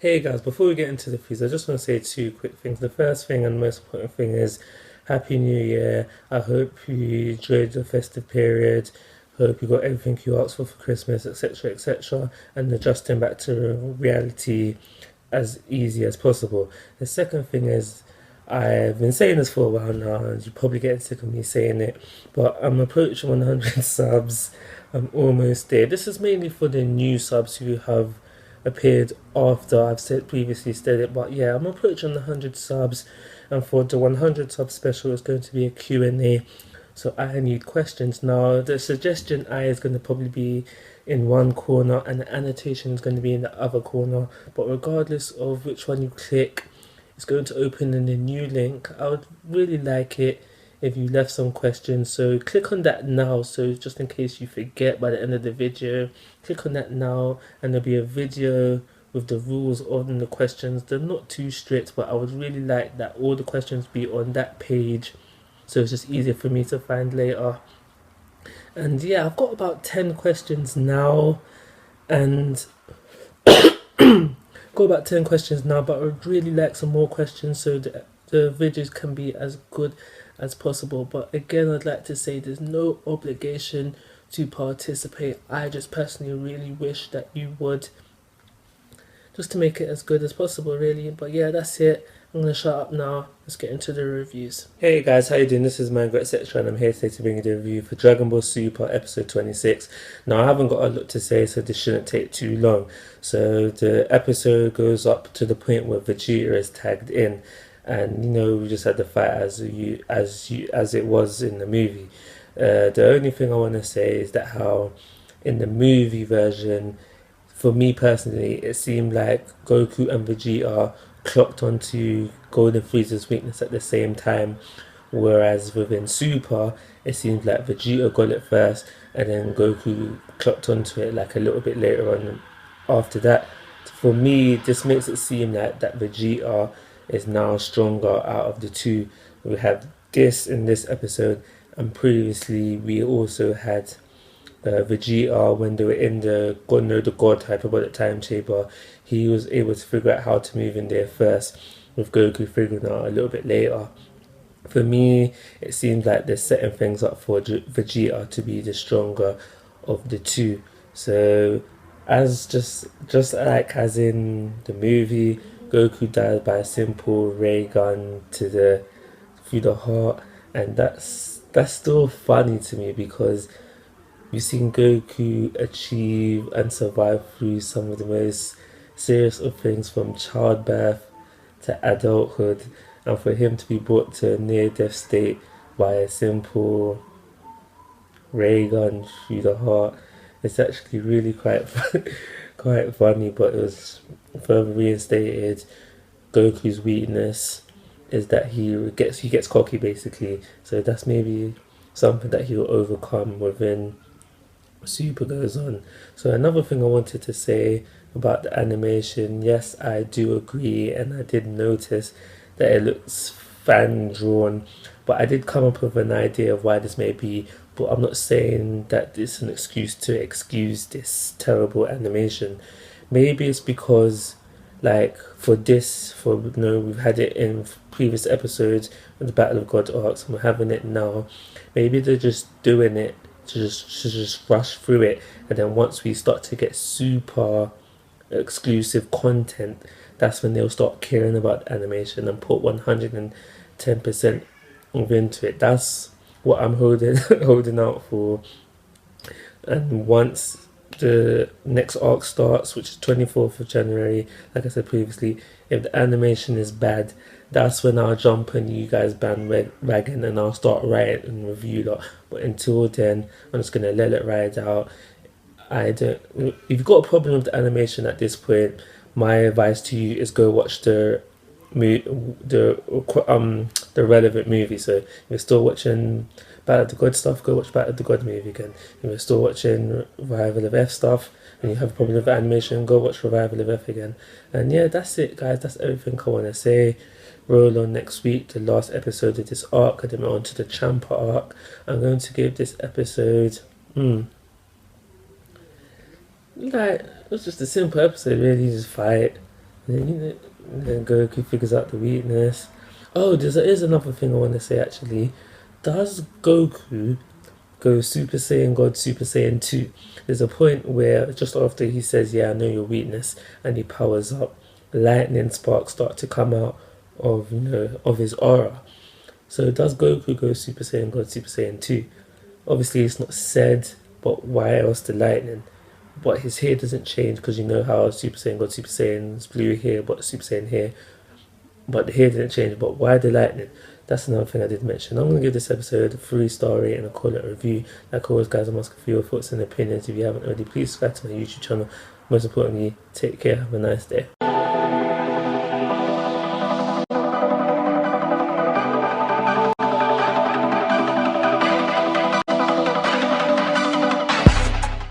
Hey guys, before we get into the fees, I just want to say two quick things. The first thing and most important thing is Happy New Year. I hope you enjoyed the festive period. Hope you got everything you asked for Christmas, etc., etc., and adjusting back to reality as easy as possible. The second thing is I've been saying this for a while now, and you're probably getting sick of me saying it, but I'm approaching 100 subs. I'm almost there. This is mainly for the new subs who have appeared after I've said previously said it, but yeah, I'm approaching the 100 subs, and for the 100 sub special, it's going to be a Q&A. So I need questions now. The suggestion eye is going to probably be in one corner, and the annotation is going to be in the other corner. But regardless of which one you click, it's going to open in a new link. I would really like it if you left some questions, so click on that now, so just in case you forget by the end of the video, click on that now, and there'll be a video with the rules on the questions. They're not too strict, but I would really like that all the questions be on that page, so it's just easier for me to find later. And yeah, I've got about 10 questions now, and got about 10 questions now, but I would really like some more questions so that the videos can be as good as possible. But again, I'd like to say there's no obligation to participate. I just personally really wish that you would, just to make it as good as possible, really. But yeah, that's it. I'm gonna shut up now. Let's get into the reviews. Hey guys, how you doing? This is Mango etc, and I'm here today to bring you the review for Dragon Ball Super episode 26. Now I haven't got a lot to say, so this shouldn't take too long. So the episode goes up to the point where Vegeta is tagged in, and you know, we just had the fight as it was in the movie. The only thing I want to say is that how in the movie version, for me personally, it seemed like Goku and Vegeta clocked onto Golden Frieza's weakness at the same time, whereas within Super, it seems like Vegeta got it first, and then Goku clocked onto it like a little bit later on. After that, for me, this makes it seem like that Vegeta is now stronger out of the two. We have this in this episode, and previously we also had Vegeta when they were in the God hyperbolic time chamber. He was able to figure out how to move in there first, with Goku figuring out a little bit later. For me, it seems like they're setting things up for Vegeta to be the stronger of the two. So, as just like as in the movie, Goku died by a simple ray gun through the heart, and that's still funny to me because we've seen Goku achieve and survive through some of the most serious of things, from childbirth to adulthood, and for him to be brought to a near-death state by a simple ray gun through the heart, it's actually really quite funny. But it was further reinstated. Goku's weakness is that he gets cocky basically, so that's maybe something that he'll overcome within Super goes on. So another thing I wanted to say about the animation, yes, I do agree, and I did notice that it looks fan drawn, but I did come up with an idea of why this may be, but I'm not saying that it's an excuse to excuse this terrible animation. Maybe it's because, like, we've had it in previous episodes with the Battle of God arcs, and we're having it now. Maybe they're just doing it to just rush through it, and then once we start to get super exclusive content, that's when they'll start caring about the animation and put 110% into it. That's what I'm holding out for. And once the next arc starts, which is 24th of January, like I said previously, if the animation is bad, that's when I'll jump on you guys bandwagon and I'll start writing and review that. But until then, I'm just gonna let it ride out. If you've got a problem with the animation at this point, my advice to you is go watch the relevant movie. So if you're still watching Battle of the God stuff, go watch Battle of the God movie again. If you're still watching Revival of F stuff and you have a problem with the animation, go watch Revival of F again. And yeah, that's it guys, that's everything I want to say. Roll on next week, the last episode of this arc, and then we're on to the Champa arc. I'm going to give this episode like, it was just a simple episode really, just fight Then Goku figures out the weakness. Oh, there's another thing I want to say actually. Does Goku go Super Saiyan God, Super Saiyan 2? There's a point where just after he says, yeah, I know your weakness, and he powers up, lightning sparks start to come out of, of his aura. So does Goku go Super Saiyan God, Super Saiyan 2? Obviously it's not said, but why else the lightning? But his hair doesn't change, because you know how Super Saiyan God, Super Saiyan's blue hair, but Super Saiyan hair. But the hair didn't change, but why the lightning? That's another thing I did mention. I'm going to give this episode a 3-star rating and call it a review. Like always, guys, I'm asking for your thoughts and opinions. If you haven't already, please subscribe to my YouTube channel. Most importantly, take care. Have a nice day.